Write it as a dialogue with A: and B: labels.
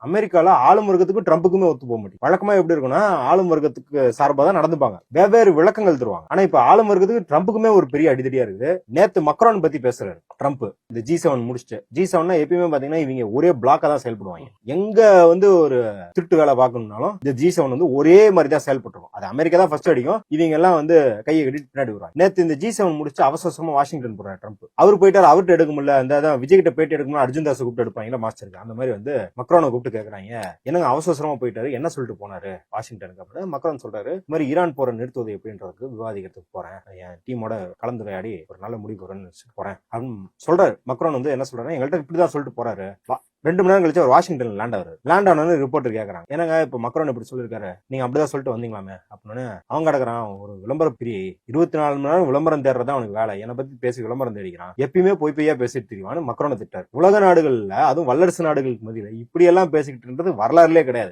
A: அமெரிக்கால ஆளும் வர்க்கத்துக்கும் ட்ரம்புக்குமே ஒத்து போக மாட்டேங்குது. வழக்கமா எப்படி இருக்கும்னா ஆளும் வர்க்கத்துக்கு சார்பா தான் நடந்துப்பாங்க, வெவ்வேறு விளக்கங்கள் தருவாங்க. ஆனா இப்ப ஆளும் வர்க்கத்துக்கு ட்ரம்புக்குமே ஒரு பெரிய அடிதடியா இருக்குது. நேத்து மக்ரான் பத்தி பேசுறாரு ட்ரம்ப், இந்த G7 முடிச்சுட்டு. G7 எப்பயுமே பாத்தீங்கன்னா இவங்க ஒரே பிளாக்கா தான் செயல்படுவாங்க. எங்க ஒரு திருட்டு வேலை பார்க்கணும்னாலும் இந்த G7 ஒரே மாதிரி தான் செயல்பட்டுரும். அது அமெரிக்கா தான் ஃபர்ஸ்ட் அடிக்கும், இவங்க எல்லாம் கையை கட்டிட்டு பின்னாடி வருவாங்க. நேத்து இந்த G7 முடிச்சு அவசரமா வாஷிங்டன் போறாரு ட்ரம்ப். அவர் போயிட்டாரு, அவர்கிட்ட எடுக்க முடியல. அந்த விஜய் கிட்ட பேட்டி எடுக்கணும், அர்ஜுன் தாஸ் கூப்பிட்டு எடுப்பாங்க மாஸ்டருக்கு. அந்த மாதிரி மக்ரானை கூப்பிட்டு கேக்குறாங்க, என்னங்க அவசரமா போயிட்டாரு, என்ன சொல்லிட்டு போனாரு வாஷிங்டனுக்கு அப்படின்னு. மக்ரான் சொல்றாரு, இந்த மாதிரி ஈரான் போற நிறுத்துவது எப்படின்றதுக்கு விவாதிக்கிறதுக்கு போறேன், என் டீமோட கலந்துரையாடி ஒரு நல்ல முடிவு போறேன்னு அப்படின்னு சொல்றாரு. மக்ரான் என்ன சொல்றாரு, எங்கள்கிட்ட இப்படிதான் சொல்லிட்டு போறாரு. 2 மணி நேரம் கழிச்சு அவர் வாஷிங்டன் லேண்ட் ஆனு ரிப்போர்ட்டர் கேக்குறாங்க, என்னங்க இப்ப மக்ரான் இப்படி சொல்லிருக்காரு, நீங்க அப்படிதான் சொல்லிட்டு வந்தீங்களாமே அப்படின்னு. அவன் கிடக்குறான் ஒரு விளம்பர பிரியை, 24 மணி நேரம் விளம்பரம் தேடுறதா அவனுக்கு வேலை, என்னை பத்தி பேசி விளம்பரம் தேடிக்கிறான், எப்பயுமே பொய்யா பேசிட்டு தெரியுமான்னு மக்ரானை திட்டார். உலக நாடுகள்ல அதுவும் வல்லரசு நாடுகளுக்கு மத்தியில இப்படி எல்லாம் பேசிக்கிட்டு வரலாறுலே கிடையாது.